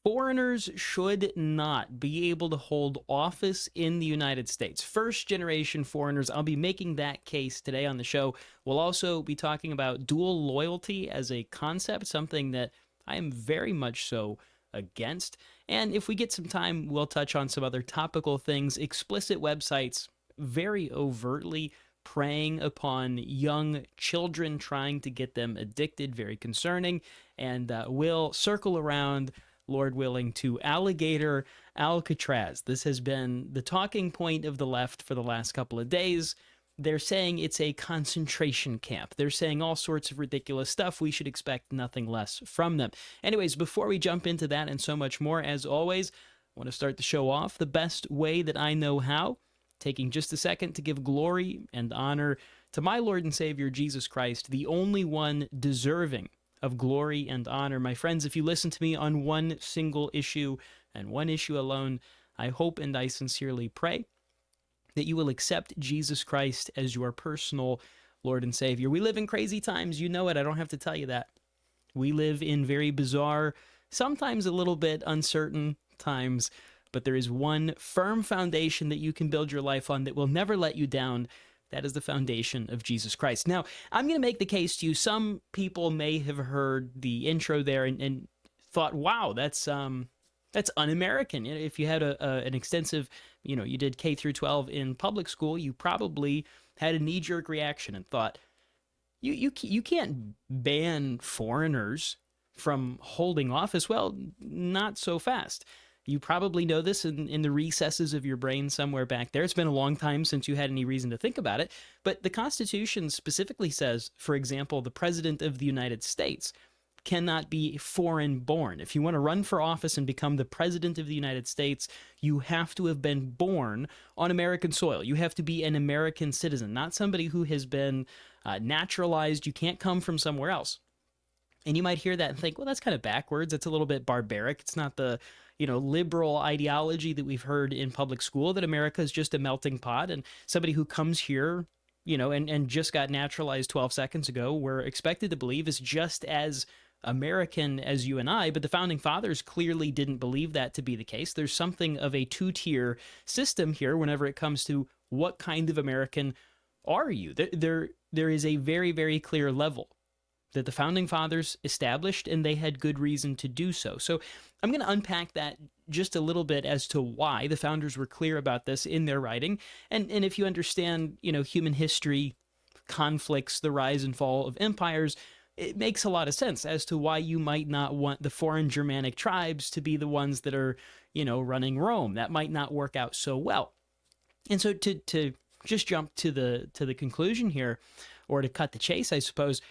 Foreigners should not be able to hold office in the United States. First generation foreigners, I'll be making that case today on the show. We'll also be talking about dual loyalty as a concept, something that I am very much so against. And if we get some time, we'll touch on some other topical things, explicit websites very overtly preying upon young children, trying to get them addicted, very concerning. And we'll circle around, Lord willing, to Alligator Alcatraz. This has been the talking point of the left for the last couple of days. They're saying it's a concentration camp. They're saying all sorts of ridiculous stuff. We should expect nothing less from them. Anyways, before we jump into that and so much more, as always, I want to start the show off the best way that I know how, taking just a second to give glory and honor to my Lord and Savior, Jesus Christ, the only one deserving of glory and honor. My friends, if you listen to me on one single issue and one issue alone, I hope and I sincerely pray that you will accept Jesus Christ as your personal Lord and Savior. We live in crazy times. You know it. I don't have to tell you that. We live in very bizarre, sometimes a little bit uncertain times, but there is one firm foundation that you can build your life on that will never let you down. That is the foundation of Jesus Christ. Now, I'm going to make the case to you. Some people may have heard the intro there and thought, wow, that's un-American. If you had an extensive, you did K through 12 in public school, you probably had a knee-jerk reaction and thought, you can't ban foreigners from holding office. Well, not so fast. You probably know this in the recesses of your brain somewhere back there. It's been a long time since you had any reason to think about it. But the Constitution specifically says, for example, the President of the United States cannot be foreign born. If you want to run for office and become the President of the United States, you have to have been born on American soil. You have to be an American citizen, not somebody who has been naturalized. You can't come from somewhere else. And you might hear that and think, well, that's kind of backwards. It's a little bit barbaric. It's not the liberal ideology that we've heard in public school, that America is just a melting pot, and somebody who comes here, and just got naturalized 12 seconds ago, we're expected to believe is just as American as you and I. But the founding fathers clearly didn't believe that to be the case. There's something of a two-tier system here whenever it comes to what kind of American are you. There is a very, very clear level that the founding fathers established, and they had good reason to do so. So I'm going to unpack that just a little bit as to why the founders were clear about this in their writing. And if you understand, human history, conflicts, the rise and fall of empires, it makes a lot of sense as to why you might not want the foreign Germanic tribes to be the ones that are, running Rome. That might not work out so well. And so to just jump to the conclusion here, or to cut the chase, I suppose,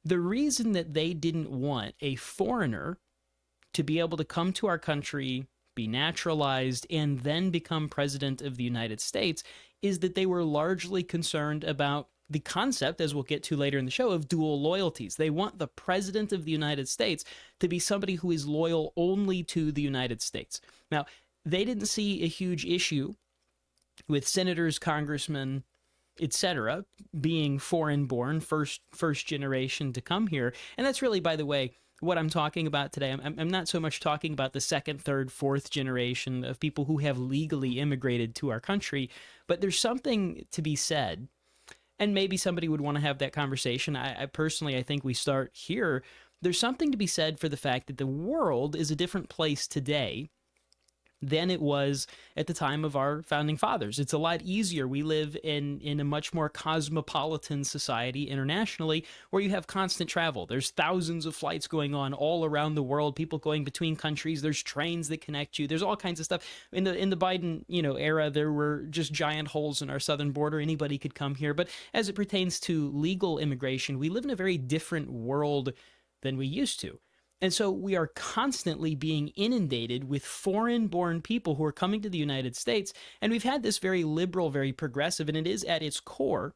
the reason that they didn't want a foreigner to be able to come to our country, be naturalized, and then become president of the United States is that they were largely concerned about the concept, as we'll get to later in the show, of dual loyalties. They want the president of the United States to be somebody who is loyal only to the United States. Now, they didn't see a huge issue with senators, congressmen, etc., being foreign-born, first generation to come here. And that's really, by the way, what I'm talking about today. I'm not so much talking about the second, third, fourth generation of people who have legally immigrated to our country, but there's something to be said, and maybe somebody would want to have that conversation. I personally, I think we start here. There's something to be said for the fact that the world is a different place today than it was at the time of our founding fathers. It's a lot easier. We live in a much more cosmopolitan society internationally, where you have constant travel. There's thousands of flights going on all around the world, people going between countries. There's trains that connect you. There's all kinds of stuff. In the Biden, era, there were just giant holes in our southern border. Anybody could come here. But as it pertains to legal immigration, we live in a very different world than we used to. And so we are constantly being inundated with foreign-born people who are coming to the United States. And we've had this very liberal, very progressive, and it is at its core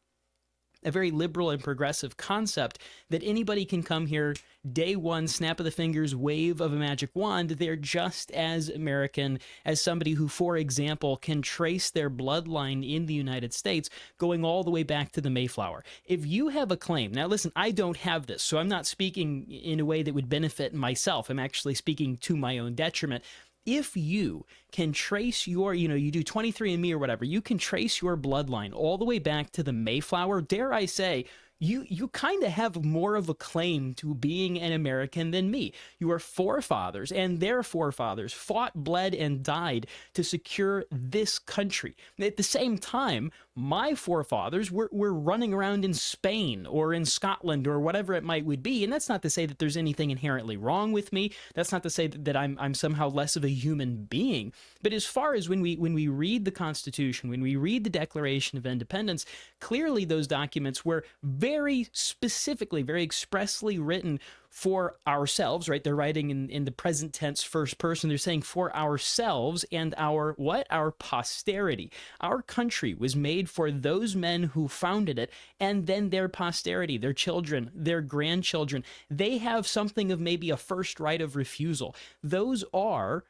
a very liberal and progressive concept that anybody can come here day one, snap of the fingers, wave of a magic wand. They're just as American as somebody who, for example, can trace their bloodline in the United States going all the way back to the Mayflower. If you have a claim, now listen, I don't have this, so I'm not speaking in a way that would benefit myself. I'm actually speaking to my own detriment. If you can trace your, you do 23andMe or whatever, you can trace your bloodline all the way back to the Mayflower, dare I say, you kind of have more of a claim to being an American than me. Your forefathers and their forefathers fought, bled, and died to secure this country. At the same time, my forefathers were running around in Spain or in Scotland or whatever it might would be. And that's not to say that there's anything inherently wrong with me. That's not to say that I'm somehow less of a human being. But as far as when we read the Constitution, when we read the Declaration of Independence, clearly those documents were very specifically, very expressly written for ourselves, right? They're writing in the present tense first person. They're saying for ourselves and our what? Our posterity. Our country was made for those men who founded it, and then their posterity, their children, their grandchildren. They have something of maybe a first right of refusal. Those are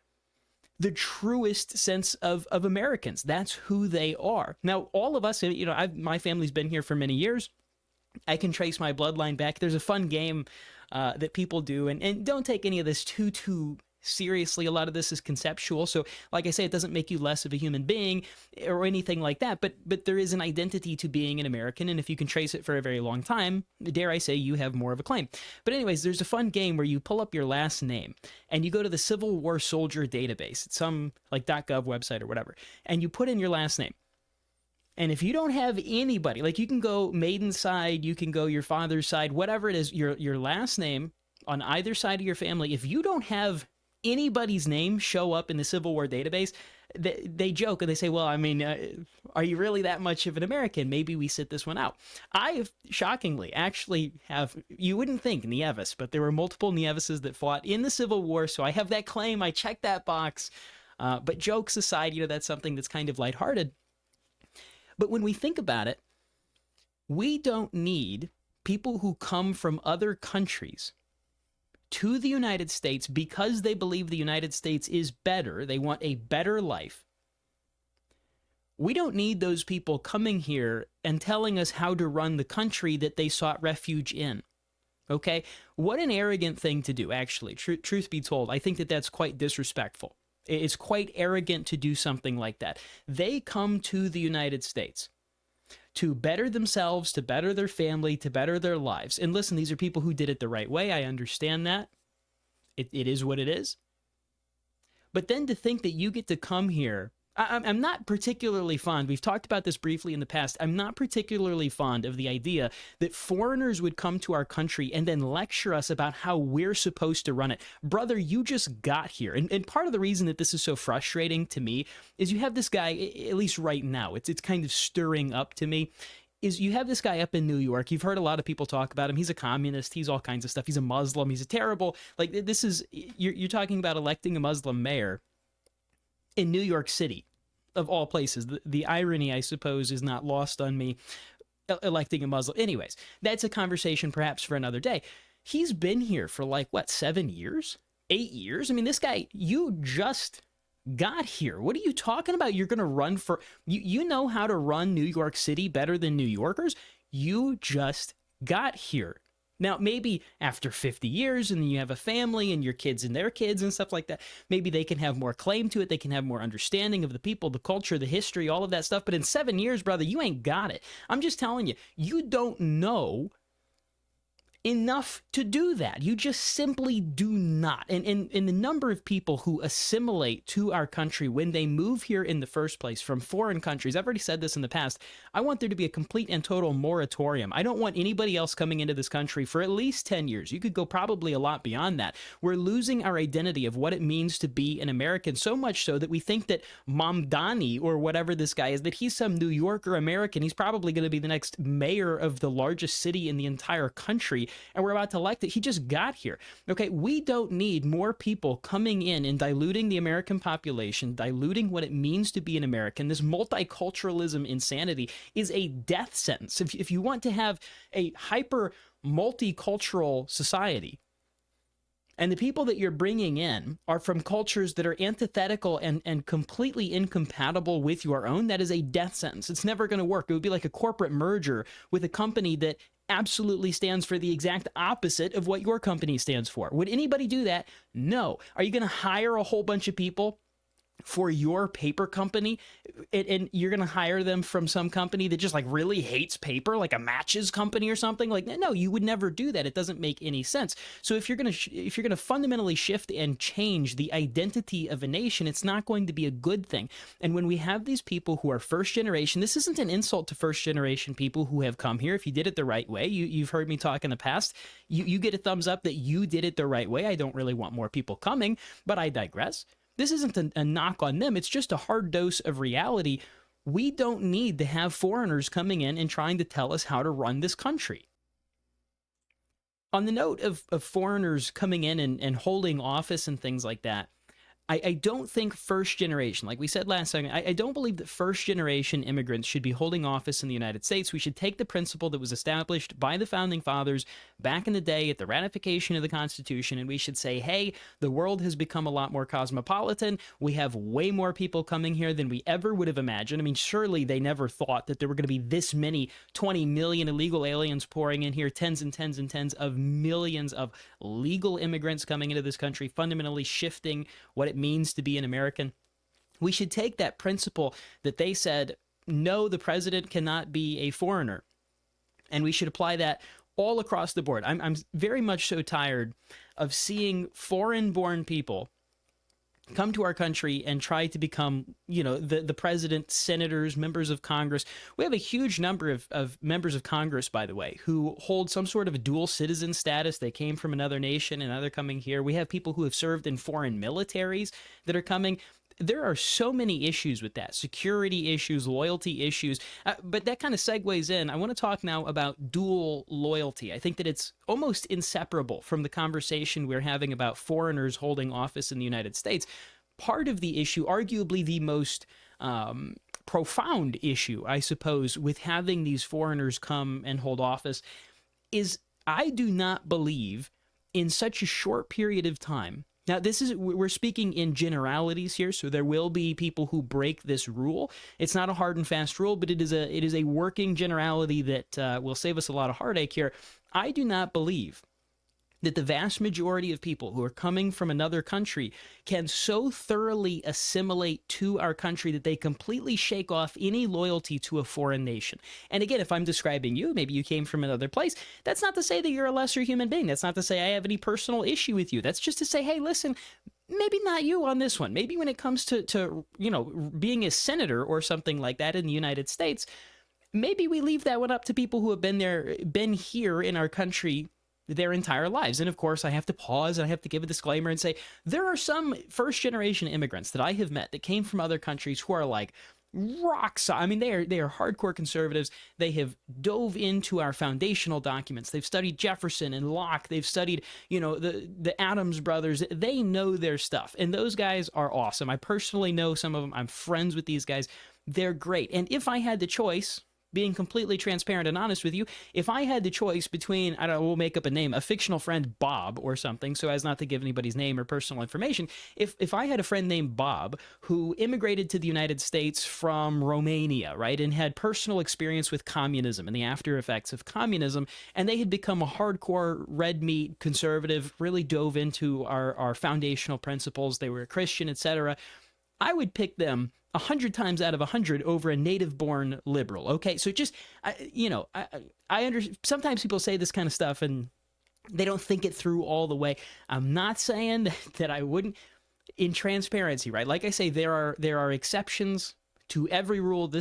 the truest sense of Americans. That's who they are. Now, all of us, my family's been here for many years. I can trace my bloodline back. There's a fun game that people do, and don't take any of this too seriously. A lot of this is conceptual. So like I say, it doesn't make you less of a human being or anything like that, but there is an identity to being an American. And if you can trace it for a very long time, dare I say, you have more of a claim. But anyways, there's a fun game where you pull up your last name and you go to the Civil War Soldier database. It's some like .gov website or whatever. And you put in your last name. And if you don't have anybody, like you can go maiden's side, you can go your father's side, whatever it is, your last name on either side of your family, if you don't have anybody's name show up in the Civil War database, they joke and they say, well, I mean, are you really that much of an American? Maybe we sit this one out. I, shockingly, actually have, you wouldn't think Nieves, but there were multiple Nieveses that fought in the Civil War, so I have that claim. I checked that box. But jokes aside, that's something that's kind of lighthearted. But when we think about it, we don't need people who come from other countries to the United States because they believe the United States is better. They want a better life. We don't need those people coming here and telling us how to run the country that they sought refuge in. Okay? What an arrogant thing to do, actually. Truth be told, I think that that's quite disrespectful. It's quite arrogant to do something like that. They come to the United States to better themselves, to better their family, to better their lives. And listen, these are people who did it the right way. I understand that. It is what it is. But then to think that you get to come here, I'm not particularly fond, we've talked about this briefly in the past, I'm not particularly fond of the idea that foreigners would come to our country and then lecture us about how we're supposed to run it. Brother, you just got here. And part of the reason that this is so frustrating to me is you have this guy, at least right now, it's kind of stirring up to me, is you have this guy up in New York. You've heard a lot of people talk about him. He's a communist. He's all kinds of stuff. He's a Muslim. He's a terrible, like this is, you're talking about electing a Muslim mayor in New York City, of all places. The irony, I suppose, is not lost on me, electing a Muslim. Anyways, that's a conversation perhaps for another day. He's been here for 7 years? 8 years? I mean, this guy, you just got here. What are you talking about? You're going to run for, you know how to run New York City better than New Yorkers? You just got here. Now, maybe after 50 years and you have a family and your kids and their kids and stuff like that, maybe they can have more claim to it. They can have more understanding of the people, the culture, the history, all of that stuff. But in 7 years, brother, you ain't got it. I'm just telling you, you don't know enough to do that. You just simply do not. And the number of people who assimilate to our country when they move here in the first place from foreign countries, I've already said this in the past, I want there to be a complete and total moratorium. I don't want anybody else coming into this country for at least 10 years. You could go probably a lot beyond that. We're losing our identity of what it means to be an American, so much so that we think that Mamdani, or whatever this guy is, that he's some New Yorker American. He's probably going to be the next mayor of the largest city in the entire country. and we're about to elect it. He just got here. Okay, we don't need more people coming in and diluting the American population, diluting what it means to be an American. This multiculturalism insanity is a death sentence. If you want to have a hyper multicultural society, and the people that you're bringing in are from cultures that are antithetical and completely incompatible with your own, that is a death sentence. It's never going to work. It would be like a corporate merger with a company that absolutely stands for the exact opposite of what your company stands for. Would anybody do that? No. Are you going to hire a whole bunch of people for your paper company, and you're going to hire them from some company that just like really hates paper, like a matches company or something? Like, no, you would never do that. It doesn't make any sense. So if you're going to fundamentally shift and change the identity of a nation, it's not going to be a good thing. And when we have these people who are first generation, this isn't an insult to first generation people who have come here. If you did it the right way, you've heard me talk in the past, you get a thumbs up that you did it the right way. I don't really want more people coming, but I digress. This isn't a knock on them. It's just a hard dose of reality. We don't need to have foreigners coming in and trying to tell us how to run this country. On the note of foreigners coming in and holding office and things like that, I don't think first generation, like we said last time, I don't believe that first generation immigrants should be holding office in the United States. We should take the principle that was established by the founding fathers back in the day at the ratification of the Constitution, and we should say, hey, the world has become a lot more cosmopolitan. We have way more people coming here than we ever would have imagined. I mean, surely they never thought that there were going to be this many 20 million illegal aliens pouring in here, tens and tens and tens of millions of legal immigrants coming into this country, fundamentally shifting what it means to be an American. We should take that principle that they said, no, the president cannot be a foreigner, and we should apply that all across the board. I'm very much so tired of seeing foreign-born people come to our country and try to become, the president, senators, members of Congress. We have a huge number of members of Congress, by the way, who hold some sort of a dual citizen status. They came from another nation and now they're coming here. We have people who have served in foreign militaries that are coming. There are so many issues with that, security issues, loyalty issues, but that kind of segues in. I want to talk now about dual loyalty. I think that it's almost inseparable from the conversation we're having about foreigners holding office in the United States. Part of the issue, arguably the most profound issue, I suppose, with having these foreigners come and hold office is I do not believe in such a short period of time. Now, we're speaking in generalities here, so there will be people who break this rule. It's not a hard and fast rule, but it is a working generality that will save us a lot of heartache here. I do not believe that the vast majority of people who are coming from another country can so thoroughly assimilate to our country that they completely shake off any loyalty to a foreign nation. And again, if I'm describing you, maybe you came from another place, that's not to say that you're a lesser human being. That's not to say I have any personal issue with you. That's just to say, hey, listen, maybe not you on this one. Maybe when it comes to being a senator or something like that in the United States, maybe we leave that one up to people who have been here in our country their entire lives. And of course, I have to pause and I have to give a disclaimer and say, there are some first-generation immigrants that I have met that came from other countries who are like rock solid. I mean, they are hardcore conservatives. They have dove into our foundational documents. They've studied Jefferson and Locke. They've studied, the Adams brothers. They know their stuff. And those guys are awesome. I personally know some of them. I'm friends with these guys. They're great. And if I had the choice, being completely transparent and honest with you, if I had the choice between, I don't know, we'll make up a name, a fictional friend, Bob or something, so as not to give anybody's name or personal information, if I had a friend named Bob who immigrated to the United States from Romania, right, and had personal experience with communism and the after effects of communism, and they had become a hardcore red meat conservative, really dove into our foundational principles, they were a Christian, etc., I would pick them 100 times out of 100 over a native-born liberal. Okay, so just, sometimes people say this kind of stuff and they don't think it through all the way. I'm not saying that I wouldn't, in transparency, right? Like I say, there are exceptions to every rule.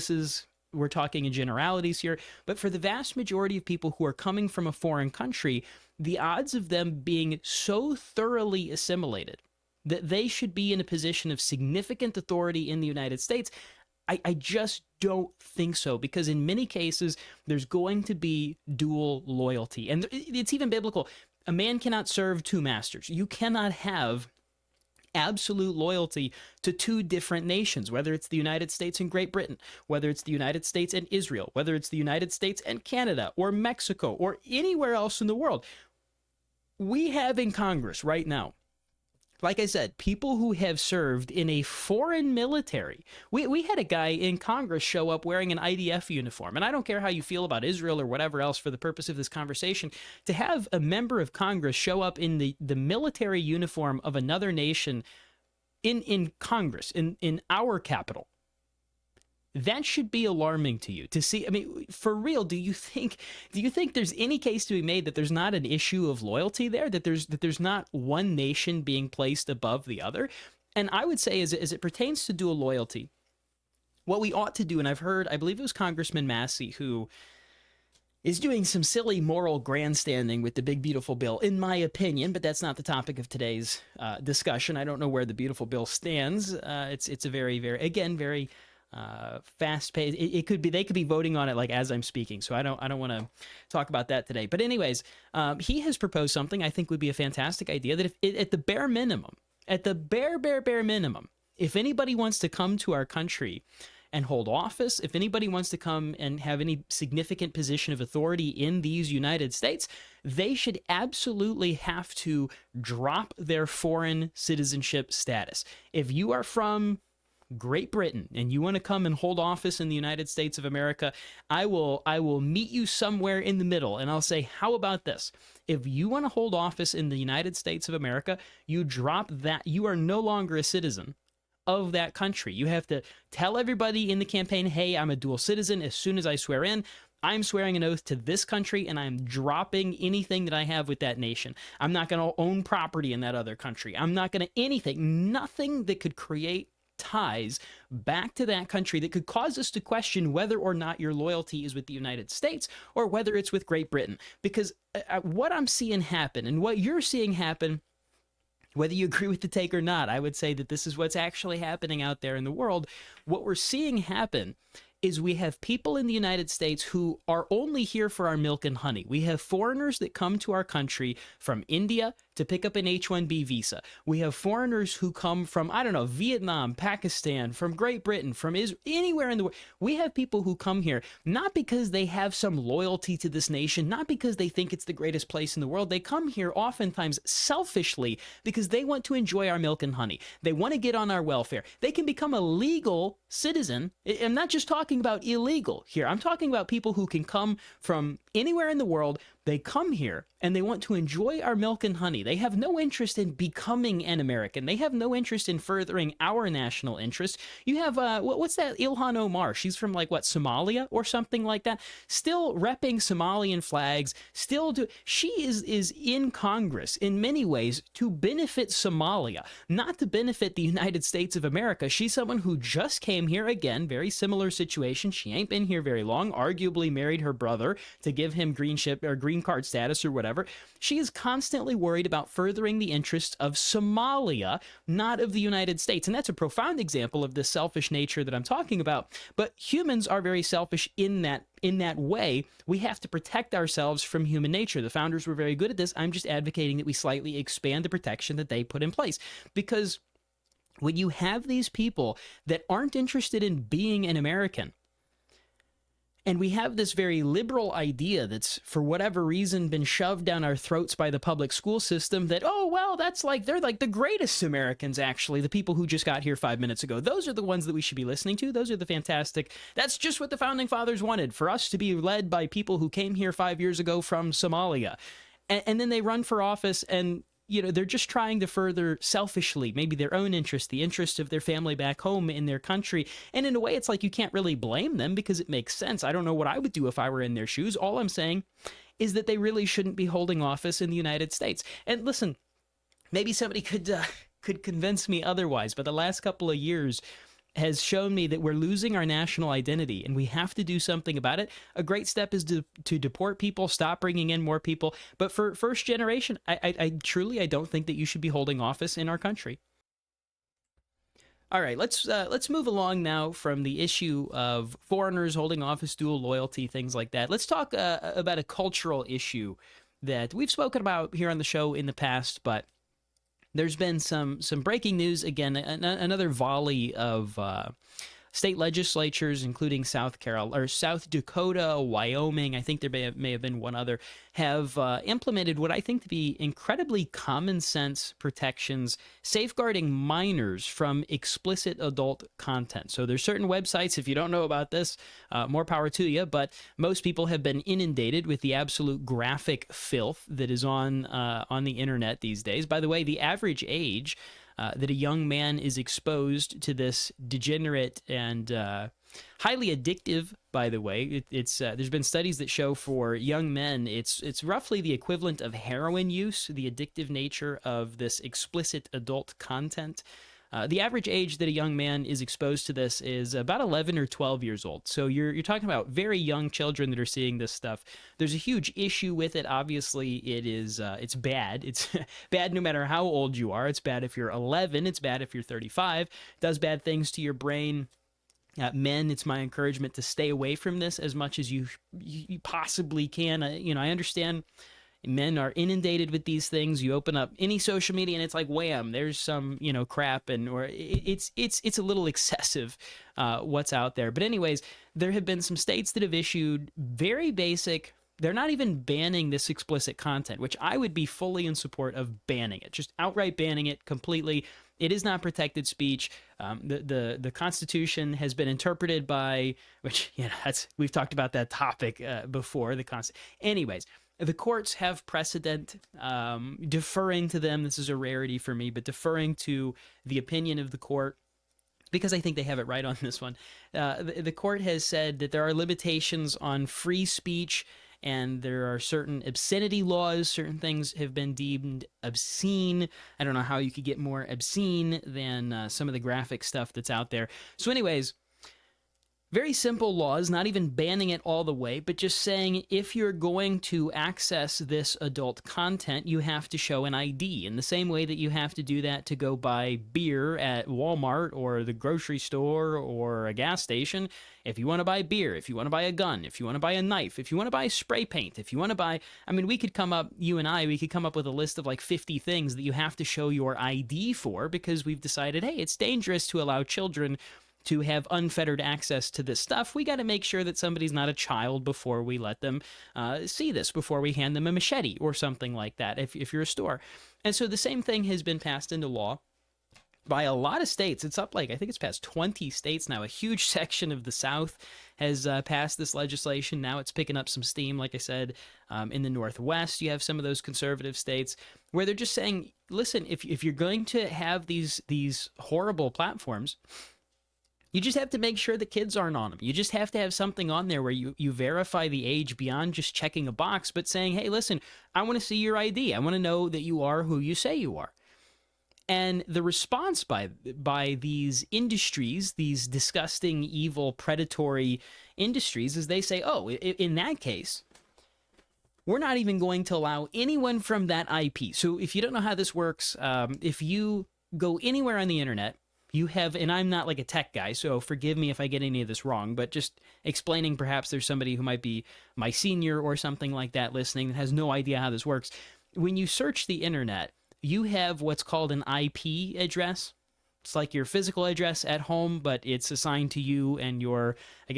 We're talking in generalities here, but for the vast majority of people who are coming from a foreign country, the odds of them being so thoroughly assimilated that they should be in a position of significant authority in the United States, I just don't think so, because in many cases, there's going to be dual loyalty. And it's even biblical. A man cannot serve two masters. You cannot have absolute loyalty to two different nations, whether it's the United States and Great Britain, whether it's the United States and Israel, whether it's the United States and Canada or Mexico or anywhere else in the world. We have in Congress right now, like I said, people who have served in a foreign military. We had a guy in Congress show up wearing an IDF uniform. And I don't care how you feel about Israel or whatever else for the purpose of this conversation. To have a member of Congress show up in the military uniform of another nation in Congress, in our capital, that should be alarming to you to see. I mean, for real, do you think there's any case to be made that there's not an issue of loyalty there, that there's not one nation being placed above the other? And I would say, as it pertains to dual loyalty, what we ought to do, and I believe it was Congressman Massey who is doing some silly moral grandstanding with the big beautiful bill, in my opinion, but that's not the topic of today's discussion. I don't know where the beautiful bill stands. It's a very, very, again, very fast paced. It could be, they could be voting on it like as I'm speaking. So I don't want to talk about that today. But anyways, he has proposed something I think would be a fantastic idea, that if at the bare minimum, bare minimum, if anybody wants to come to our country and hold office, if anybody wants to come and have any significant position of authority in these United States, they should absolutely have to drop their foreign citizenship status. If you are from Great Britain and you want to come and hold office in the United States of America, I will meet you somewhere in the middle, and I'll say, how about this? If you want to hold office in the United States of America, you drop that. You are no longer a citizen of that country. You have to tell everybody in the campaign, hey, I'm a dual citizen. As soon as I swear in, I'm swearing an oath to this country, and I'm dropping anything that I have with that nation. I'm not going to own property in that other country. I'm not going to nothing that could create ties back to that country that could cause us to question whether or not your loyalty is with the United States or whether it's with Great Britain. Because what I'm seeing happen and what you're seeing happen, whether you agree with the take or not, I would say that this is what's actually happening out there in the world. What we're seeing happen is we have people in the United States who are only here for our milk and honey. We have foreigners that come to our country from India to pick up an H-1B visa. We have foreigners who come from, I don't know, Vietnam, Pakistan, from Great Britain, from Israel, anywhere in the world. We have people who come here not because they have some loyalty to this nation, not because they think it's the greatest place in the world. They come here oftentimes selfishly because they want to enjoy our milk and honey. They want to get on our welfare. They can become a legal citizen. I'm not just talking about illegal here. I'm talking about people who can come from anywhere in the world. They come here and they want to enjoy our milk and honey. They have no interest in becoming an American. They have no interest in furthering our national interest. You have, what's that? Ilhan Omar. She's from Somalia or something like that. Still repping Somalian flags. She is in Congress in many ways to benefit Somalia, not to benefit the United States of America. She's someone who just came here, again, very similar situation. She ain't been here very long, arguably married her brother to give him green card status or whatever. She is constantly worried about furthering the interests of Somalia, not of the United States. And that's a profound example of the selfish nature that I'm talking about. But humans are very selfish in that way. We have to protect ourselves from human nature. The founders were very good at this. I'm just advocating that we slightly expand the protection that they put in place. Because when you have these people that aren't interested in being an American, and we have this very liberal idea that's, for whatever reason, been shoved down our throats by the public school system that, oh, well, they're like the greatest Americans, actually, the people who just got here 5 minutes ago. Those are the ones that we should be listening to. Those are the fantastic. That's just what the founding fathers wanted, for us to be led by people who came here 5 years ago from Somalia. And then they run for office and they're just trying to further selfishly, maybe their own interest, the interest of their family back home in their country. And in a way, it's like you can't really blame them because it makes sense. I don't know what I would do if I were in their shoes. All I'm saying is that they really shouldn't be holding office in the United States. And listen, maybe somebody could convince me otherwise, but the last couple of years has shown me that we're losing our national identity and we have to do something about it. A great step is to deport people, stop bringing in more people. But for first generation, I truly don't think that you should be holding office in our country. All right, let's move along now from the issue of foreigners holding office, dual loyalty, things like that. Let's talk about a cultural issue that we've spoken about here on the show in the past, but there's been some breaking news again. Another volley of state legislatures, including South Carolina or South Dakota, Wyoming. I think there may have been one other, have implemented what I think to be incredibly common sense protections safeguarding minors from explicit adult content. So there's certain websites, if you don't know about this, more power to you, but most people have been inundated with the absolute graphic filth that is on the internet these days. By the way, the average age that a young man is exposed to this degenerate and highly addictive, by the way. It's there's been studies that show for young men, it's roughly the equivalent of heroin use, the addictive nature of this explicit adult content. The average age that a young man is exposed to this is about 11 or 12 years old. So you're talking about very young children that are seeing this stuff. There's a huge issue with it. Obviously, it's bad. It's bad no matter how old you are. It's bad if you're 11. It's bad if you're 35. It does bad things to your brain. Men, it's my encouragement to stay away from this as much as you possibly can. I understand men are inundated with these things. You open up any social media and it's like, wham, there's some, crap, or it's a little excessive what's out there. But anyways, there have been some states that have issued very basic, they're not even banning this explicit content, which I would be fully in support of banning it, just outright banning it completely. It is not protected speech. The Constitution has been interpreted by, which, we've talked about that topic before, anyways. The courts have precedent, deferring to them. This is a rarity for me, but deferring to the opinion of the court, because I think they have it right on this one. The court has said that there are limitations on free speech, and there are certain obscenity laws. Certain things have been deemed obscene. I don't know how you could get more obscene than some of the graphic stuff that's out there. So anyways, very simple laws, not even banning it all the way, but just saying if you're going to access this adult content, you have to show an ID in the same way that you have to do that to go buy beer at Walmart or the grocery store or a gas station. If you want to buy beer, if you want to buy a gun, if you want to buy a knife, if you want to buy spray paint, if you want to buy, we could come up, we could come up with a list of like 50 things that you have to show your ID for, because we've decided, hey, it's dangerous to allow children to have unfettered access to this stuff. We got to make sure that somebody's not a child before we let them see this, before we hand them a machete or something like that, if you're a store. And so the same thing has been passed into law by a lot of states. It's up I think it's past 20 states now. A huge section of the South has passed this legislation. Now it's picking up some steam. Like I said, in the Northwest, you have some of those conservative states where they're just saying, listen, if you're going to have these horrible platforms, you just have to make sure the kids aren't on them. You just have to have something on there where you verify the age beyond just checking a box, but saying, hey, listen, I want to see your ID. I want to know that you are who you say you are. And the response by these industries, these disgusting, evil, predatory industries, is they say, oh, in that case, we're not even going to allow anyone from that IP. So if you don't know how this works, if you go anywhere on the internet, you have, and I'm not like a tech guy, so forgive me if I get any of this wrong, but just explaining, perhaps there's somebody who might be my senior or something like that listening that has no idea how this works. When you search the internet, you have what's called an IP address. It's like your physical address at home, but it's assigned to you and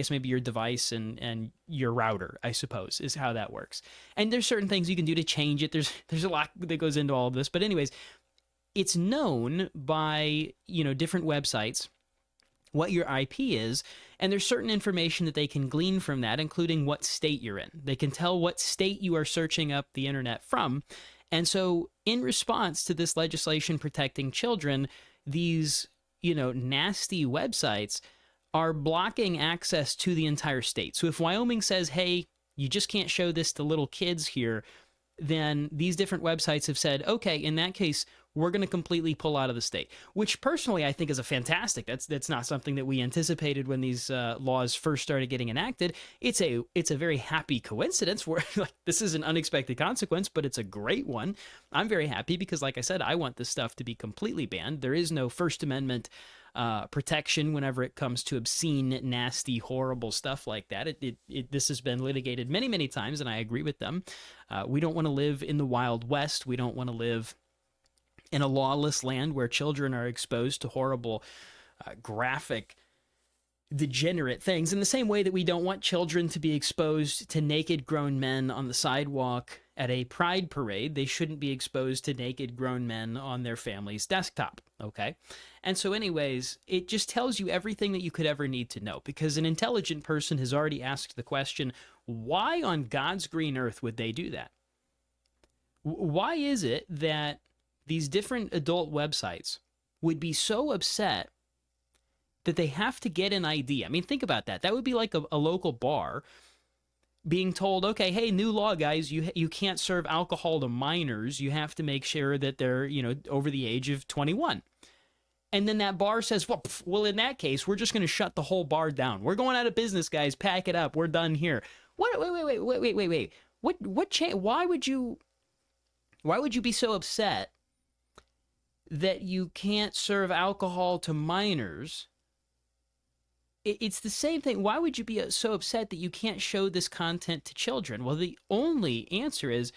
maybe your device and your router, I suppose, is how that works. And there's certain things you can do to change it. There's a lot that goes into all of this, but anyways, it's known by, different websites what your IP is, and there's certain information that they can glean from that, including what state you're in. They can tell what state you are searching up the internet from. And so in response to this legislation protecting children, these, nasty websites are blocking access to the entire state. So if Wyoming says, hey, you just can't show this to little kids here, then these different websites have said, okay, in that case, we're going to completely pull out of the state, which personally I think is a fantastic. That's not something that we anticipated when these laws first started getting enacted. It's a very happy coincidence where this is an unexpected consequence, but it's a great one. I'm very happy because, like I said, I want this stuff to be completely banned. There is no First Amendment protection whenever it comes to obscene, nasty, horrible stuff like that. This has been litigated many, many times, and I agree with them. We don't want to live in the Wild West. We don't want to live in a lawless land where children are exposed to horrible, graphic, degenerate things, in the same way that we don't want children to be exposed to naked grown men on the sidewalk at a pride parade. They shouldn't be exposed to naked grown men on their family's desktop, okay? And so anyways, it just tells you everything that you could ever need to know, because an intelligent person has already asked the question, why on God's green earth would they do that? Why is it that these different adult websites would be so upset that they have to get an ID? I mean, think about that. That would be like a local bar being told, okay, hey, new law, guys, you can't serve alcohol to minors. You have to make sure that they're, over the age of 21. And then that bar says, well, in that case, we're just going to shut the whole bar down. We're going out of business, guys. Pack it up. We're done here. What? Wait. Why would you be so upset that you can't serve alcohol to minors? It's the same thing. Why would you be so upset that you can't show this content to children? Well, the only answer is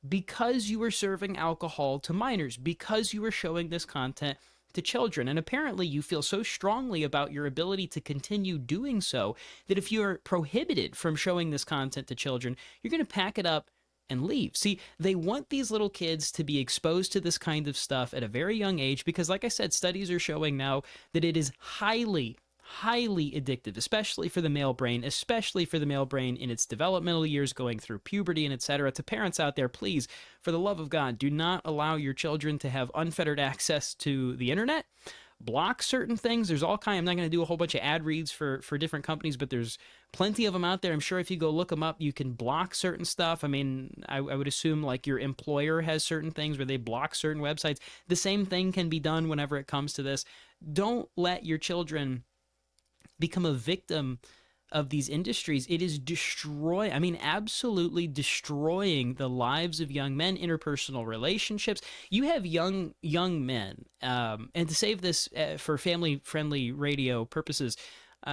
because you were serving alcohol to minors, because you were showing this content to children. And apparently you feel so strongly about your ability to continue doing so that if you're prohibited from showing this content to children, you're going to pack it up and leave. See, they want these little kids to be exposed to this kind of stuff at a very young age because, like I said, studies are showing now that it is highly addictive, especially for the male brain, in its developmental years, going through puberty and etc. To parents out there, please, for the love of God, do not allow your children to have unfettered access to the internet. Block certain things. There's all kind. I'm not going to do a whole bunch of ad reads for different companies, but there's plenty of them out there. I'm sure if you go look them up, you can block certain stuff. I mean, I would assume like your employer has certain things where they block certain websites. The same thing can be done whenever it comes to this. Don't let your children become a victim of these industries. It is absolutely destroying the lives of young men, interpersonal relationships. You have young men, and to save this for family-friendly radio purposes,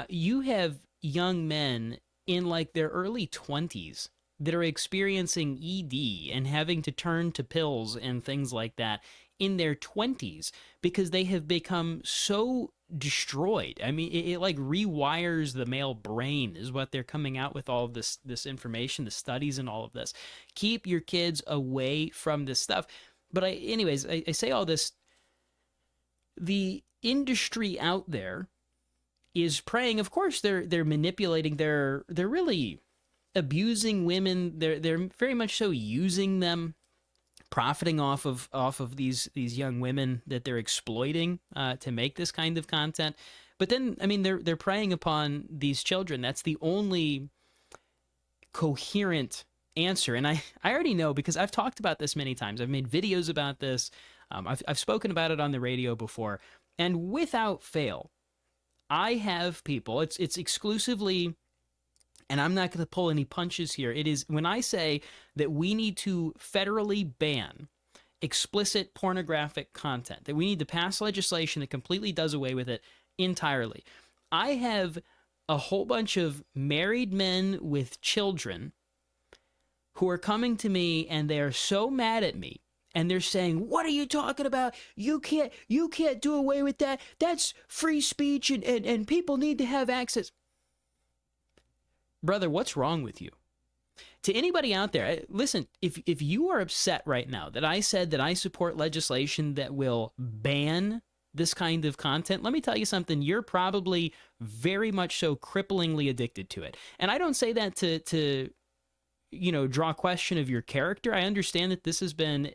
you have young men in like their early 20s that are experiencing ED and having to turn to pills and things like that in their 20s because they have become so destroyed. I mean, it like rewires the male brain is what they're coming out with all of this information, the studies and all of this. Keep your kids away from this stuff. But I say all this. The industry out there is preying. Of course, they're manipulating. They're really abusing women. They're very much so using them, profiting off of these young women that they're exploiting to make this kind of content. But then, I mean, they're preying upon these children. That's the only coherent answer. And I already know because I've talked about this many times. I've made videos about this. I've spoken about it on the radio before. And without fail, I have people, it's exclusively, and I'm not going to pull any punches here. It is when I say that we need to federally ban explicit pornographic content, that we need to pass legislation that completely does away with it entirely. I have a whole bunch of married men with children who are coming to me and they are so mad at me. And they're saying, what are you talking about? You can't do away with that. That's free speech and people need to have access. Brother, what's wrong with you? To anybody out there, listen, if you are upset right now that I said that I support legislation that will ban this kind of content, let me tell you something. You're probably very much so cripplingly addicted to it. And I don't say that to draw question of your character. I understand that this has been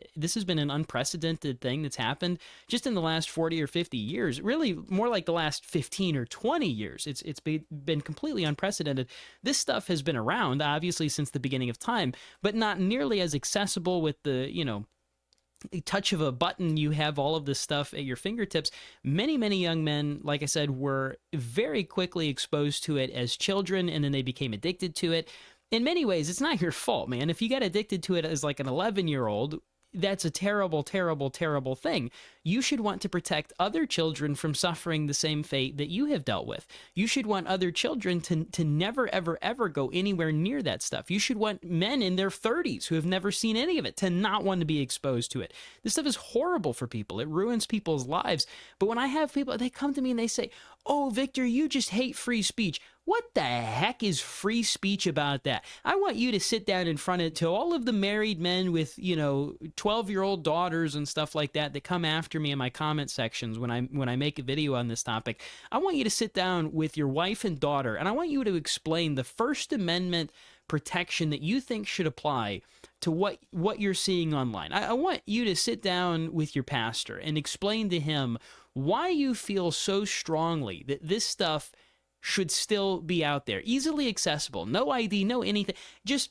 an unprecedented thing that's happened just in the last 40 or 50 years, really more like the last 15 or 20 years. It's been completely unprecedented. This stuff has been around, obviously, since the beginning of time, but not nearly as accessible with the, a touch of a button. You have all of this stuff at your fingertips. Many, many young men, like I said, were very quickly exposed to it as children, and then they became addicted to it. In many ways, it's not your fault, man. If you got addicted to it as like an 11-year-old, that's a terrible, terrible, terrible thing. You should want to protect other children from suffering the same fate that you have dealt with. You should want other children to never, ever, ever go anywhere near that stuff. You should want men in their 30s who have never seen any of it to not want to be exposed to it. This stuff is horrible for people. It ruins people's lives. But when I have people, they come to me and they say, "Oh, Victor, you just hate free speech." What the heck is free speech about that? I want you to sit down in front of to all of the married men with, 12-year-old daughters and stuff like that that come after me in my comment sections when I make a video on this topic. I want you to sit down with your wife and daughter, and I want you to explain the First Amendment protection that you think should apply to what you're seeing online. I want you to sit down with your pastor and explain to him why you feel so strongly that this stuff should still be out there, easily accessible, no ID, no anything. Just,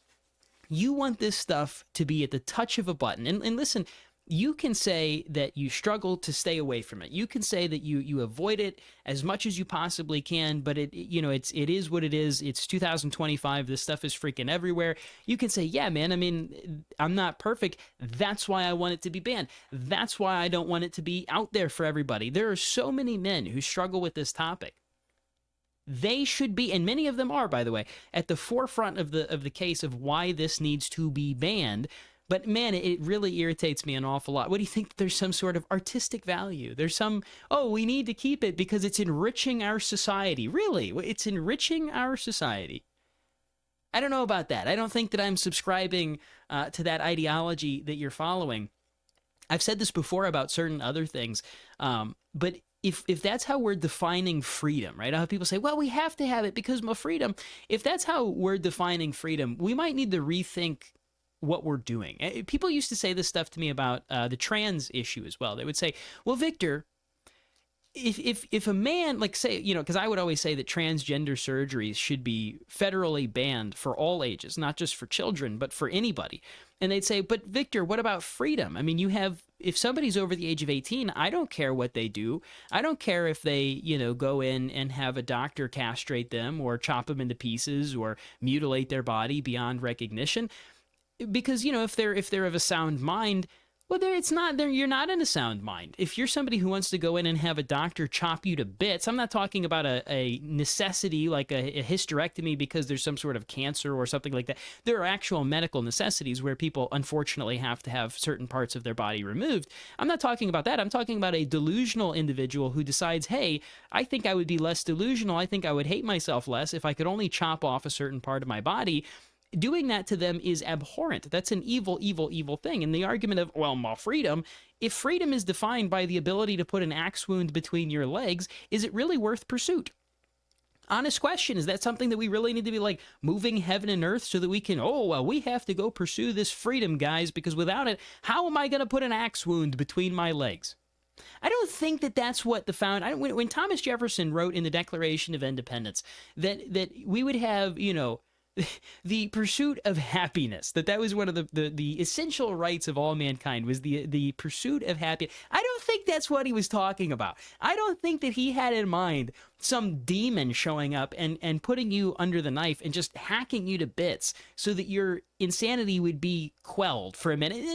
you want this stuff to be at the touch of a button. And listen, you can say that you struggle to stay away from it. You can say that you avoid it as much as you possibly can, but it is what it is. It's 2025. This stuff is freaking everywhere. You can say, yeah, man, I mean, I'm not perfect. That's why I want it to be banned. That's why I don't want it to be out there for everybody. There are so many men who struggle with this topic. They should be, and many of them are, by the way, at the forefront of the case of why this needs to be banned. But man, it really irritates me an awful lot. What do you think? There's some sort of artistic value. There's some, we need to keep it because it's enriching our society. Really? It's enriching our society. I don't know about that. I don't think that I'm subscribing to that ideology that you're following. I've said this before about certain other things, but if that's how we're defining freedom, right? How people say, well, we have to have it because of freedom. If that's how we're defining freedom, we might need to rethink what we're doing. People used to say this stuff to me about the trans issue as well. They would say, well, Victor, if a man, like, say, because I would always say that transgender surgeries should be federally banned for all ages, not just for children, but for anybody. And they'd say, but Victor, what about freedom? I mean, if somebody's over the age of 18, I don't care what they do. I don't care if they, go in and have a doctor castrate them or chop them into pieces or mutilate their body beyond recognition. Because, if they're of a sound mind, well, you're not in a sound mind. If you're somebody who wants to go in and have a doctor chop you to bits, I'm not talking about a necessity like a hysterectomy because there's some sort of cancer or something like that. There are actual medical necessities where people unfortunately have to have certain parts of their body removed. I'm not talking about that. I'm talking about a delusional individual who decides, hey, I think I would be less delusional. I think I would hate myself less if I could only chop off a certain part of my body. Doing that to them is abhorrent. That's an evil, evil, evil thing. And the argument of, well, my freedom, if freedom is defined by the ability to put an axe wound between your legs, is it really worth pursuit? Honest question, is that something that we really need to be like moving heaven and earth so that we can, we have to go pursue this freedom, guys, because without it, how am I going to put an axe wound between my legs? I don't think that that's what when Thomas Jefferson wrote in the Declaration of Independence that we would have, the pursuit of happiness, that was one of the essential rights of all mankind, was the pursuit of happiness. I don't think that's what he was talking about. I don't think that he had in mind some demon showing up and putting you under the knife and just hacking you to bits so that your insanity would be quelled for a minute.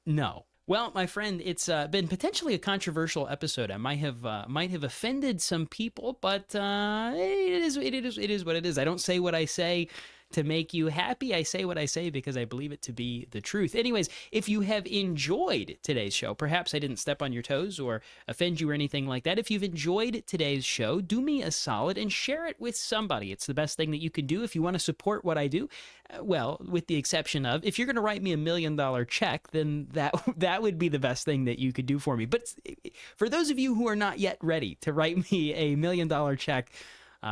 No. Well, my friend, it's been potentially a controversial episode. I might have offended some people, but it is what it is. I don't say what I say to make you happy. I say what I say because I believe it to be the truth. Anyways, if you have enjoyed today's show, perhaps I didn't step on your toes or offend you or anything like that. If you've enjoyed today's show, do me a solid and share it with somebody. It's the best thing that you can do if you want to support what I do. Well, with the exception of, if you're going to write me $1 million check, then that would be the best thing that you could do for me. But for those of you who are not yet ready to write me a $1 million check,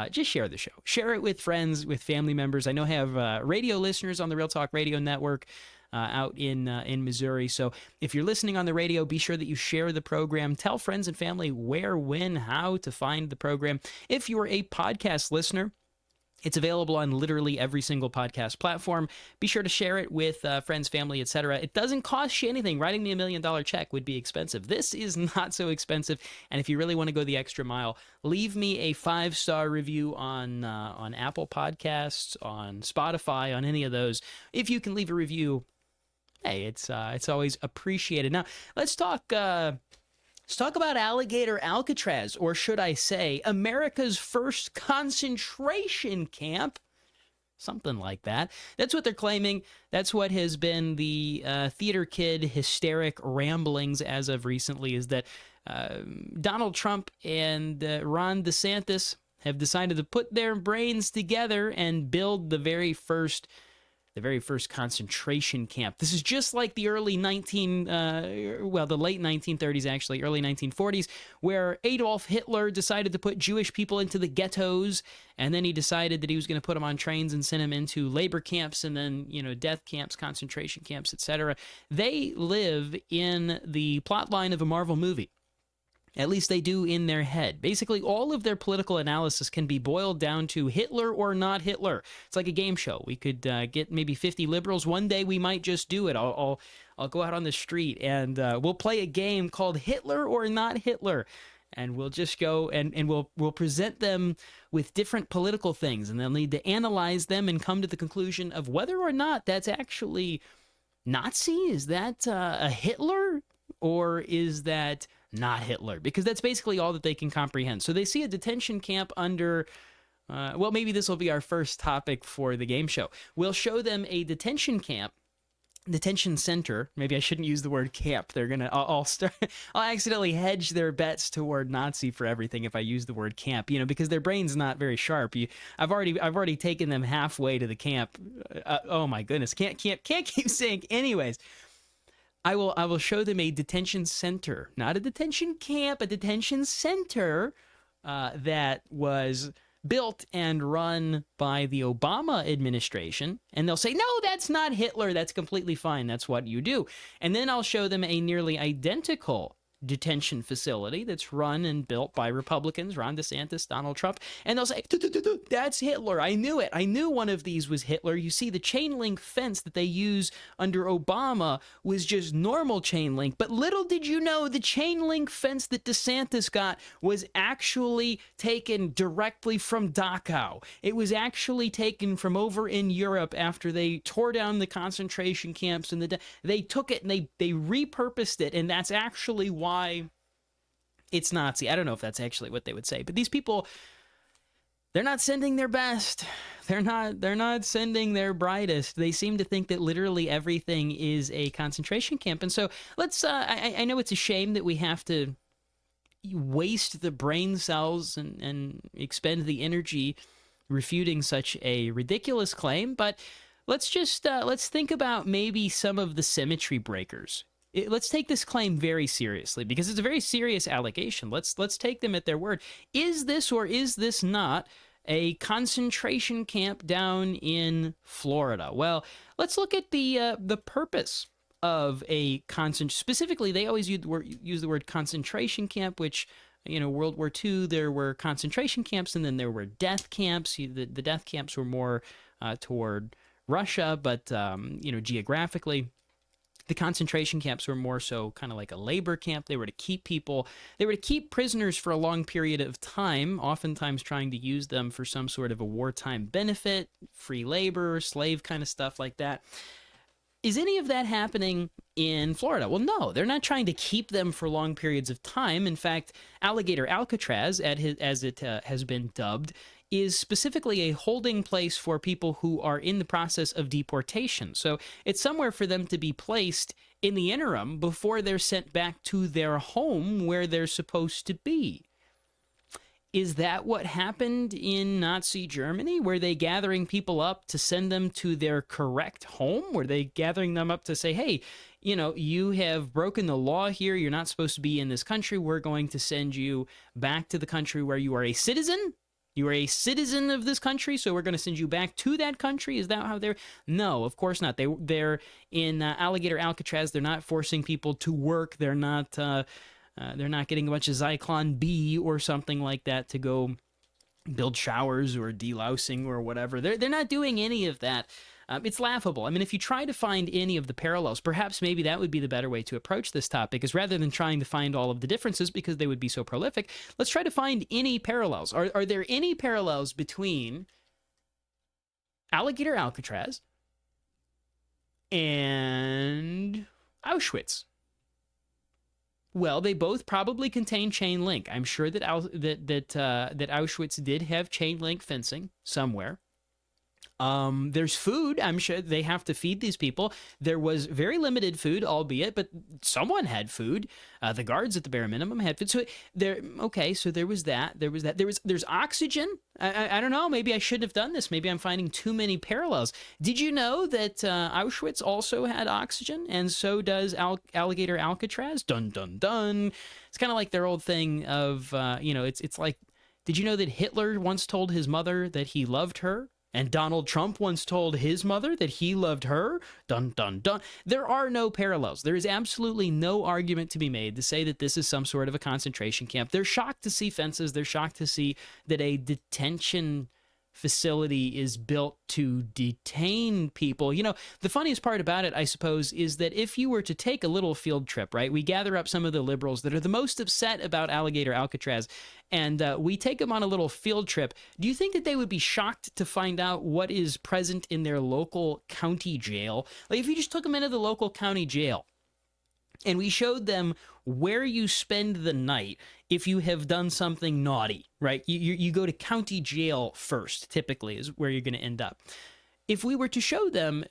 just share the show. Share it with friends, with family members. I know I have radio listeners on the Real Talk Radio Network out in Missouri. So if you're listening on the radio, be sure that you share the program. Tell friends and family where, when, how to find the program. If you're a podcast listener, it's available on literally every single podcast platform. Be sure to share it with friends, family, etc. It doesn't cost you anything. Writing me $1 million check would be expensive. This is not so expensive. And if you really want to go the extra mile, leave me a 5-star review on Apple Podcasts, on Spotify, on any of those. If you can leave a review Hey, it's always appreciated. Now, let's talk. Let's talk about Alligator Alcatraz, or should I say, America's first concentration camp. Something like that. That's what they're claiming. That's what has been the theater kid hysteric ramblings as of recently, is that Donald Trump and Ron DeSantis have decided to put their brains together and build the very first concentration camp. This is just like the the late 1930s, actually, early 1940s, where Adolf Hitler decided to put Jewish people into the ghettos, and then he decided that he was going to put them on trains and send them into labor camps, and then, death camps, concentration camps, etc. They live in the plot line of a Marvel movie. At least they do in their head. Basically, all of their political analysis can be boiled down to Hitler or not Hitler. It's like a game show. We could get maybe 50 liberals. One day we might just do it. I'll go out on the street and we'll play a game called Hitler or not Hitler. And we'll just go and we'll present them with different political things. And they'll need to analyze them and come to the conclusion of whether or not that's actually Nazi. Is that a Hitler? Or is that not Hitler? Because that's basically all that they can comprehend. So they see a detention camp under, maybe this will be our first topic for the game show. We'll show them a detention center. Maybe I shouldn't use the word camp. I'll accidentally hedge their bets toward Nazi for everything if I use the word camp, because their brain's not very sharp. I've already taken them halfway to the camp. Oh my goodness. Can't keep saying. Anyways, I will show them a detention center, not a detention camp, a detention center that was built and run by the Obama administration. And they'll say, no, that's not Hitler. That's completely fine. That's what you do. And then I'll show them a nearly identical detention facility that's run and built by Republicans, Ron DeSantis, Donald Trump, and they'll say, that's Hitler. I knew it. I knew one of these was Hitler. You see, the chain link fence that they use under Obama was just normal chain link, but little did you know the chain link fence that DeSantis got was actually taken directly from Dachau. It was actually taken from over in Europe after they tore down the concentration camps, and they took it and they repurposed it, and that's actually why it's Nazi. I don't know if that's actually what they would say, but these people, they're not sending their best. They're not sending their brightest. They seem to think that literally everything is a concentration camp. And so let's, I know it's a shame that we have to waste the brain cells and expend the energy refuting such a ridiculous claim, but let's think about maybe some of the symmetry breakers. Let's take this claim very seriously, because it's a very serious allegation. Let's take them at their word. Is this or is this not a concentration camp down in Florida? Well, let's look at the purpose of a concentration. Specifically, they always use the word concentration camp, which, World War II, there were concentration camps, and then there were death camps. The death camps were more toward Russia, but, geographically, the concentration camps were more so kind of like a labor camp. They were to keep prisoners for a long period of time, oftentimes trying to use them for some sort of a wartime benefit, free labor, slave kind of stuff like that. Is any of that happening in Florida? Well, no, they're not trying to keep them for long periods of time. In fact, Alligator Alcatraz, as it has been dubbed, is specifically a holding place for people who are in the process of deportation. So it's somewhere for them to be placed in the interim before they're sent back to their home where they're supposed to be. Is that what happened in Nazi Germany? Were they gathering people up to send them to their correct home? Were they gathering them up to say, hey, you have broken the law here. You're not supposed to be in this country. We're going to send you back to the country where you are a citizen. You are a citizen of this country, so we're going to send you back to that country. Is that how they're? No, of course not. They're in Alligator Alcatraz. They're not forcing people to work. They're not getting a bunch of Zyklon B or something like that to go build showers or delousing or whatever. They're not doing any of that. It's laughable. I mean, if you try to find any of the parallels, perhaps maybe that would be the better way to approach this topic, is rather than trying to find all of the differences because they would be so prolific, let's try to find any parallels. Are there any parallels between Alligator Alcatraz and Auschwitz. Well, they both probably contain chain link. I'm sure that that Auschwitz did have chain link fencing somewhere. There's food. I'm sure they have to feed these people. There was very limited food, albeit, but someone had food. The guards at the bare minimum had food. So so there was that. There's oxygen. I don't know. Maybe I shouldn't have done this. Maybe I'm finding too many parallels. Did you know that Auschwitz also had oxygen, and so does Alligator Alcatraz? Dun dun dun. It's kind of like their old thing of it's like. Did you know that Hitler once told his mother that he loved her? And Donald Trump once told his mother that he loved her. Dun, dun, dun. There are no parallels. There is absolutely no argument to be made to say that this is some sort of a concentration camp. They're shocked to see fences. They're shocked to see that a detention facility is built to detain people. You know, the funniest part about it, I suppose, is that if you were to take a little field trip, right, we gather up some of the liberals that are the most upset about Alligator Alcatraz, and we take them on a little field trip. Do you think that they would be shocked to find out what is present in their local county jail? Like, if you just took them into the local county jail and we showed them where you spend the night if you have done something naughty, right? You go to county jail first, typically, is where you're going to end up. If we were to show them,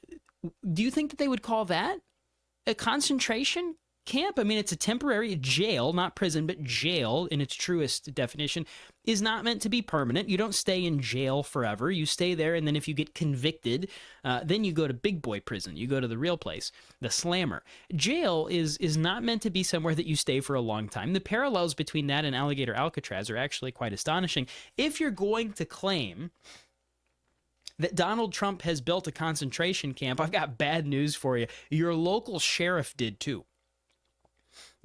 do you think that they would call that a concentration camp? I mean, it's a temporary jail, not prison, but jail in its truest definition is not meant to be permanent. You don't stay in jail forever. You stay there, and then if you get convicted, then you go to big boy prison. You go to the real place, the slammer. Jail is not meant to be somewhere that you stay for a long time. The parallels between that and Alligator Alcatraz are actually quite astonishing. If you're going to claim that Donald Trump has built a concentration camp, I've got bad news for you. Your local sheriff did too.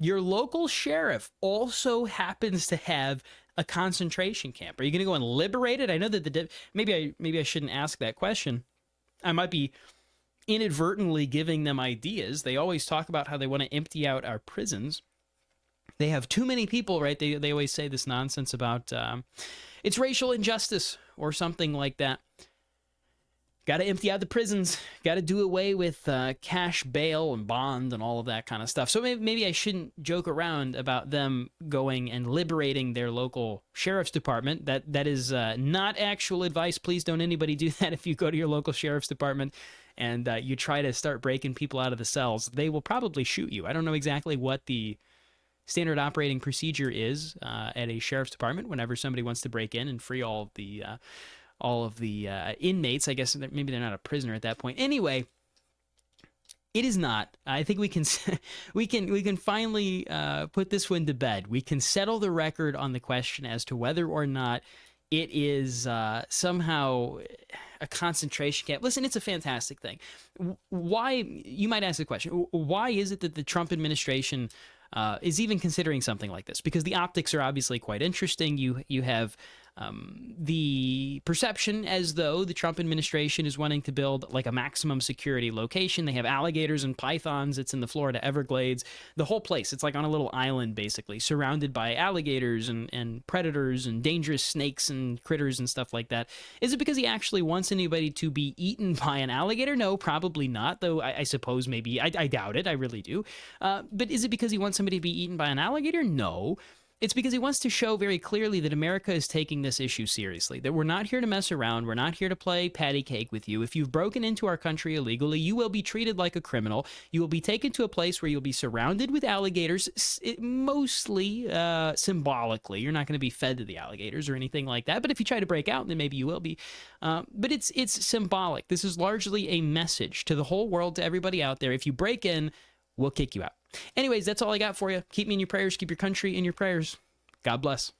Your local sheriff also happens to have a concentration camp. Are you going to go and liberate it? I know that maybe I shouldn't ask that question. I might be inadvertently giving them ideas. They always talk about how they want to empty out our prisons. They have too many people, right? They always say this nonsense about it's racial injustice or something like that. Got to empty out the prisons. Got to do away with cash bail and bond and all of that kind of stuff. So maybe I shouldn't joke around about them going and liberating their local sheriff's department. That is not actual advice. Please don't anybody do that. If you go to your local sheriff's department and you try to start breaking people out of the cells, they will probably shoot you. I don't know exactly what the standard operating procedure is at a sheriff's department whenever somebody wants to break in and free all of the inmates. I guess maybe they're not a prisoner at that point. Anyway, it is not. I think we can finally put this one to bed. We can settle the record on the question as to whether or not it is somehow a concentration camp. Listen, it's a fantastic thing. Why, you might ask the question, why is it that the Trump administration is even considering something like this? Because the optics are obviously quite interesting. You have the perception as though the Trump administration is wanting to build like a maximum security location. They have alligators and pythons. It's in the Florida Everglades. The whole place, it's like on a little island, basically, surrounded by alligators and predators and dangerous snakes and critters and stuff like that. Is it because he actually wants anybody to be eaten by an alligator? No, probably not, though I suppose maybe. I doubt it. I really do. But is it because he wants somebody to be eaten by an alligator? No. It's because he wants to show very clearly that America is taking this issue seriously, that we're not here to mess around. We're not here to play patty cake with you. If you've broken into our country illegally, you will be treated like a criminal. You will be taken to a place where you'll be surrounded with alligators, mostly symbolically. You're not going to be fed to the alligators or anything like that. But if you try to break out, then maybe you will be. But it's symbolic. This is largely a message to the whole world, to everybody out there. If you break in, we'll kick you out. Anyways, that's all I got for you. Keep me in your prayers. Keep your country in your prayers. God bless.